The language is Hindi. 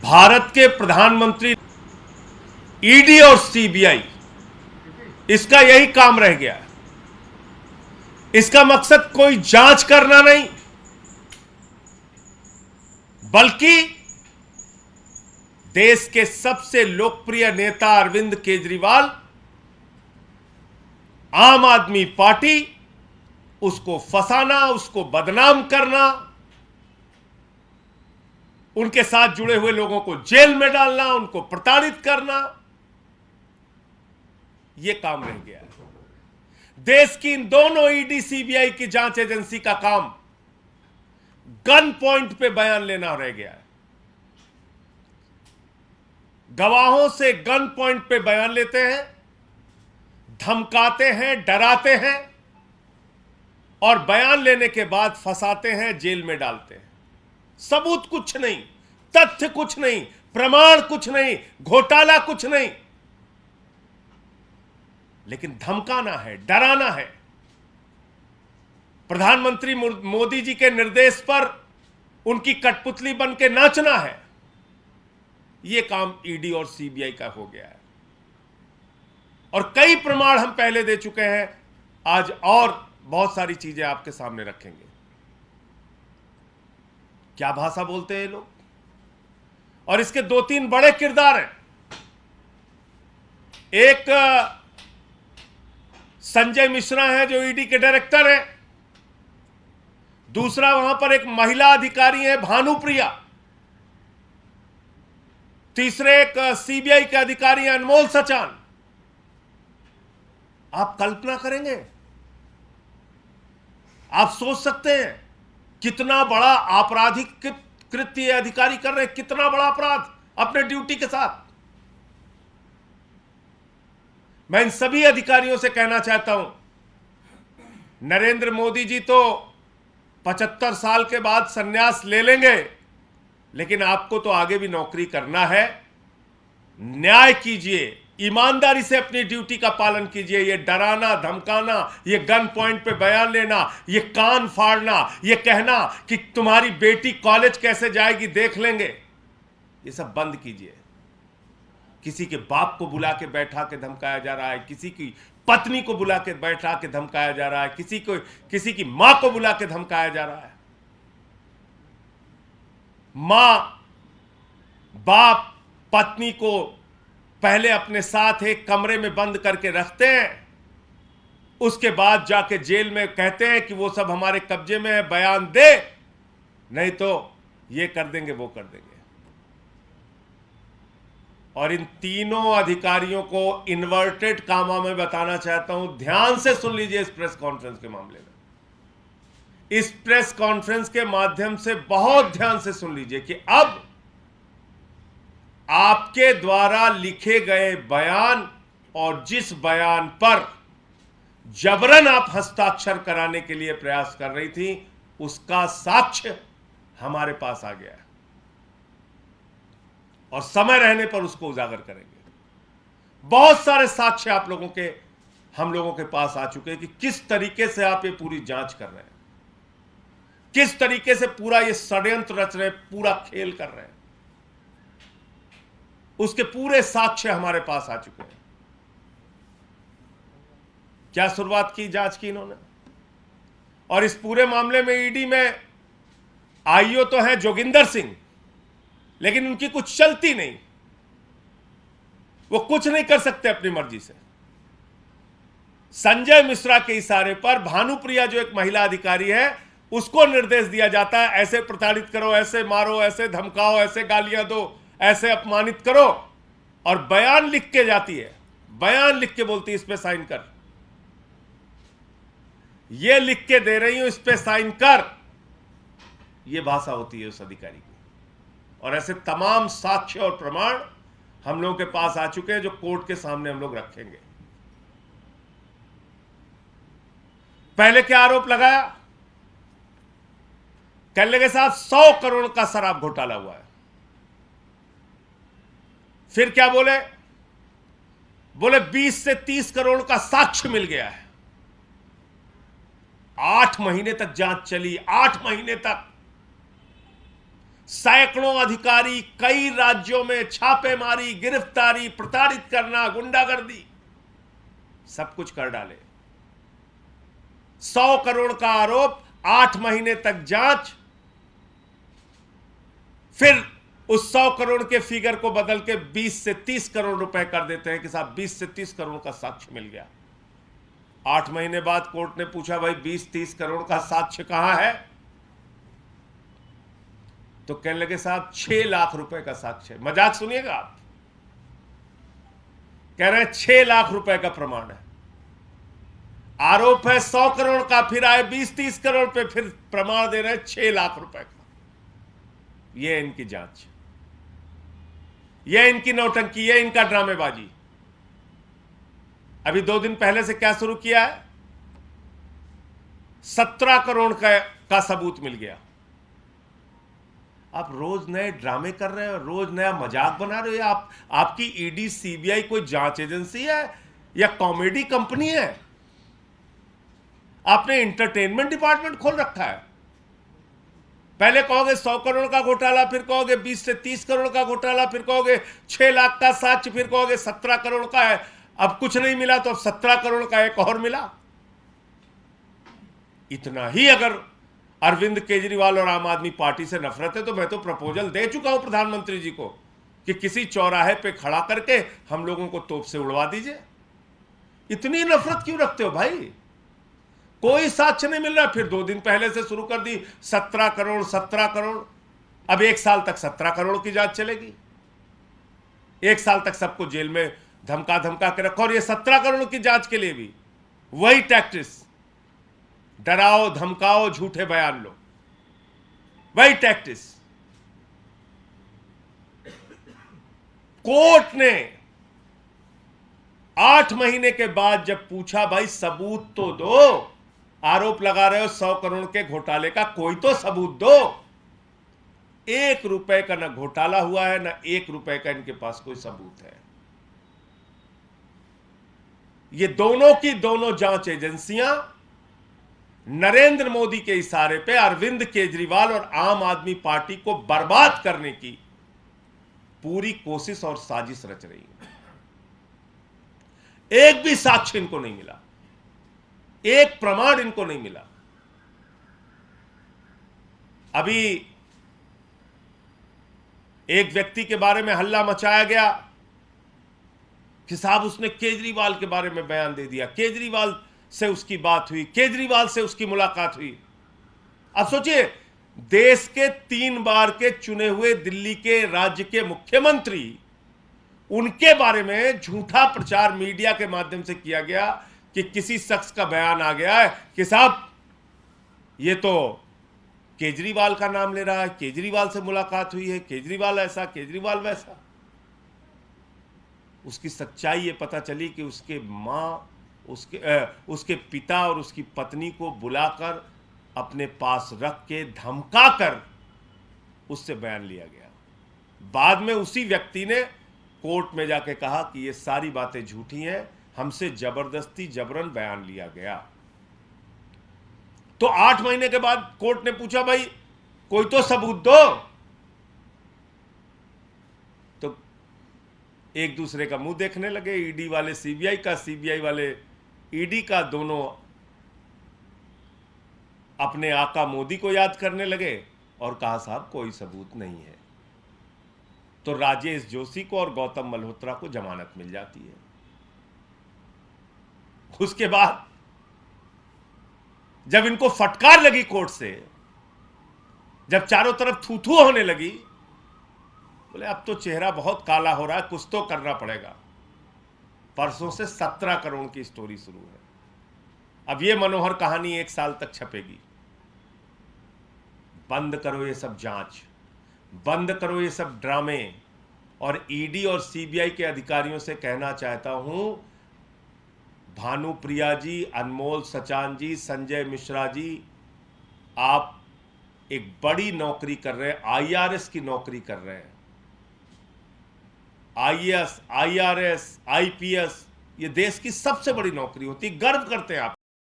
भारत के प्रधानमंत्री, ईडी और सीबीआई, इसका यही काम रह गया है। इसका मकसद कोई जांच करना नहीं, बल्कि देश के सबसे लोकप्रिय नेता अरविंद केजरीवाल, आम आदमी पार्टी, उसको फंसाना, उसको बदनाम करना, उनके साथ जुड़े हुए लोगों को जेल में डालना, उनको प्रताड़ित करना, यह काम रह गया है। देश की इन दोनों ईडी सीबीआई की जांच एजेंसी का काम गन पॉइंट पे बयान लेना रह गया है। गवाहों से गन पॉइंट पे बयान लेते हैं, धमकाते हैं, डराते हैं और बयान लेने के बाद फंसाते हैं, जेल में डालते हैं। सबूत कुछ नहीं, तथ्य कुछ नहीं, प्रमाण कुछ नहीं, घोटाला कुछ नहीं, लेकिन धमकाना है, डराना है। प्रधानमंत्री मोदी जी के निर्देश पर उनकी कठपुतली बन के नाचना है। यह काम ईडी और सीबीआई का हो गया है और कई प्रमाण हम पहले दे चुके हैं। आज और बहुत सारी चीजें आपके सामने रखेंगे। क्या भाषा बोलते हैं ये लोग, और इसके दो तीन बड़े किरदार हैं। एक संजय मिश्रा है जो ईडी के डायरेक्टर हैं, दूसरा वहां पर एक महिला अधिकारी है भानुप्रिया, तीसरे एक सीबीआई के अधिकारी हैं अनमोल सचान। आप कल्पना करेंगे, आप सोच सकते हैं कितना बड़ा आपराधिक कृत्य ये अधिकारी कर रहे हैं, कितना बड़ा अपराध अपने ड्यूटी के साथ। मैं इन सभी अधिकारियों से कहना चाहता हूं, नरेंद्र मोदी जी तो 75 साल के बाद संन्यास ले लेंगे, लेकिन आपको तो आगे भी नौकरी करना है। न्याय कीजिए, ईमानदारी से अपनी ड्यूटी का पालन कीजिए। ये डराना, धमकाना, ये गन पॉइंट पे बयान लेना, ये कान फाड़ना, ये कहना कि तुम्हारी बेटी कॉलेज कैसे जाएगी देख लेंगे, ये सब बंद कीजिए। किसी के बाप को बुला के बैठा के धमकाया जा रहा है, किसी की पत्नी को बुला के बैठा के धमकाया जा रहा है, किसी की मां को बुला के धमकाया जा रहा है। मां, बाप पत्नी को पहले अपने साथ एक कमरे में बंद करके रखते हैं, उसके बाद जाके जेल में कहते हैं कि वो सब हमारे कब्जे में है, बयान दे, नहीं तो ये कर देंगे, वो कर देंगे। और इन तीनों अधिकारियों को इन्वर्टेड कामा में बताना चाहता हूं, ध्यान से सुन लीजिए इस प्रेस कॉन्फ्रेंस के मामले में। इस प्रेस कॉन्फ्रेंस के माध्यम से बहुत ध्यान से सुन लीजिए कि अब आपके द्वारा लिखे गए बयान और जिस बयान पर जबरन आप हस्ताक्षर कराने के लिए प्रयास कर रही थी, उसका साक्ष्य हमारे पास आ गया है और समय रहने पर उसको उजागर करेंगे। बहुत सारे साक्ष्य आप लोगों के, हम लोगों के पास आ चुके हैं कि किस तरीके से आप ये पूरी जांच कर रहे हैं, किस तरीके से पूरा ये षड्यंत्र रच रहे हैं, पूरा खेल कर रहे हैं। उसके पूरे साक्ष्य हमारे पास आ चुके हैं। क्या शुरुआत की जांच की इन्होंने, और इस पूरे मामले में ईडी में आईओ तो है जोगिंदर सिंह, लेकिन उनकी कुछ चलती नहीं, वो कुछ नहीं कर सकते अपनी मर्जी से। संजय मिश्रा के इशारे पर भानुप्रिया जो एक महिला अधिकारी है, उसको निर्देश दिया जाता है, ऐसे प्रताड़ित करो, ऐसे मारो, ऐसे धमकाओ, ऐसे गालियां दो, ऐसे अपमानित करो, और बयान लिख के जाती है, बयान लिख के बोलती है इस पे साइन कर, ये लिख के दे रही हूं, इस पे साइन कर। ये भाषा होती है उस अधिकारी की। और ऐसे तमाम साक्ष्य और प्रमाण हम लोगों के पास आ चुके हैं, जो कोर्ट के सामने हम लोग रखेंगे। पहले क्या आरोप लगाया, कहने लगे साहब 100 करोड़ का शराब घोटाला हुआ है। फिर क्या बोले, 20 से 30 करोड़ का साक्ष्य मिल गया है। 8 महीने तक जांच चली, 8 महीने तक सैकड़ों अधिकारी, कई राज्यों में छापेमारी, गिरफ्तारी, प्रताड़ित करना, गुंडागर्दी, सब कुछ कर डाले। 100 करोड़ का आरोप, 8 महीने तक जांच, फिर उस 100 करोड़ के फिगर को बदल के 20 से 30 करोड़ रुपए कर देते हैं कि साहब 20 से 30 करोड़ का साक्ष्य मिल गया। 8 महीने बाद कोर्ट ने पूछा, भाई 20-30 करोड़ का साक्ष्य कहां है? तो कहने लगे साहब 6 लाख रुपए का साक्ष्य। मजाक सुनिएगा आप, कह रहे हैं 6 लाख रुपए का प्रमाण है। आरोप है 100 करोड़ का, फिर आए 20-30 करोड़ पे, फिर प्रमाण दे रहे हैं 6 लाख रुपए का। यह इनकी जांच, यह इनकी नौटंकी, यह इनका ड्रामेबाजी। अभी 2 दिन पहले से क्या शुरू किया है? 17 करोड़ का सबूत मिल गया। आप रोज नए ड्रामे कर रहे हो, रोज नया मजाक बना रहे हो। आपकी ईडी सीबीआई कोई जांच एजेंसी है या कॉमेडी कंपनी है? आपने इंटरटेनमेंट डिपार्टमेंट खोल रखा है। पहले कहोगे 100 करोड़ का घोटाला, फिर कहोगे 20 से 30 करोड़ का घोटाला, फिर कहोगे 6 लाख का साक्ष्य, फिर कहोगे 17 करोड़ का है। अब कुछ नहीं मिला तो अब 17 करोड़ का एक और मिला। इतना ही अगर अरविंद केजरीवाल और आम आदमी पार्टी से नफरत है तो मैं तो प्रपोजल दे चुका हूं प्रधानमंत्री जी को कि किसी चौराहे पे खड़ा करके हम लोगों को तोप से उड़वा दीजिए। इतनी नफरत क्यों रखते हो भाई? कोई साक्ष्य नहीं मिल रहा, फिर 2 दिन पहले से शुरू कर दी 17 करोड़ 17 करोड़। अब 1 साल तक 17 करोड़ की जांच चलेगी। 1 साल तक सबको जेल में धमका धमका के रखो। और ये 17 करोड़ की जांच के लिए भी वही टैक्टिस, डराओ धमकाओ झूठे बयान लो, वही टैक्टिस। कोर्ट ने 8 महीने के बाद जब पूछा, भाई सबूत तो दो, आरोप लगा रहे हो 100 करोड़ के घोटाले का, कोई तो सबूत दो। 1 रुपए का ना घोटाला हुआ है, ना 1 रुपए का इनके पास कोई सबूत है। ये दोनों की दोनों जांच एजेंसियां नरेंद्र मोदी के इशारे पे अरविंद केजरीवाल और आम आदमी पार्टी को बर्बाद करने की पूरी कोशिश और साजिश रच रही है। एक भी साक्ष्य इनको नहीं मिला, एक प्रमाण इनको नहीं मिला। अभी एक व्यक्ति के बारे में हल्ला मचाया गया कि साहब उसने केजरीवाल के बारे में बयान दे दिया, केजरीवाल से उसकी बात हुई, केजरीवाल से उसकी मुलाकात हुई। अब सोचिए, देश के 3 बार के चुने हुए दिल्ली के राज्य के मुख्यमंत्री, उनके बारे में झूठा प्रचार मीडिया के माध्यम से किया गया कि किसी शख्स का बयान आ गया है कि साहब ये तो केजरीवाल का नाम ले रहा है, केजरीवाल से मुलाकात हुई है, केजरीवाल ऐसा, केजरीवाल वैसा। उसकी सच्चाई ये पता चली कि उसके मां, उसके पिता और उसकी पत्नी को बुलाकर अपने पास रख के धमकाकर उससे बयान लिया गया। बाद में उसी व्यक्ति ने कोर्ट में जाके कहा कि ये सारी बातें झूठी हैं, हमसे जबरदस्ती जबरन बयान लिया गया। तो 8 महीने के बाद कोर्ट ने पूछा, भाई कोई तो सबूत दो। तो एक दूसरे का मुंह देखने लगे, ईडी वाले सीबीआई का, सीबीआई वाले ईडी का, दोनों अपने आका मोदी को याद करने लगे और कहा साहब कोई सबूत नहीं है। तो राजेश जोशी को और गौतम मल्होत्रा को जमानत मिल जाती है। उसके बाद जब इनको फटकार लगी कोर्ट से, जब चारों तरफ थू थू होने लगी, बोले अब तो चेहरा बहुत काला हो रहा है, कुछ तो करना पड़ेगा। परसों से 17 करोड़ की स्टोरी शुरू है। अब ये मनोहर कहानी 1 साल तक छपेगी। बंद करो ये सब जांच, बंद करो ये सब ड्रामे। और ईडी और सीबीआई के अधिकारियों से कहना चाहता हूं, भानुप्रिया जी, अनमोल सचान जी, संजय मिश्रा जी, आप एक बड़ी नौकरी कर रहे हैं, आईआरएस की नौकरी कर रहे हैं। आईएएस, आईआरएस, आईपीएस, ये देश की सबसे बड़ी नौकरी होती है, गर्व करते हैं आप।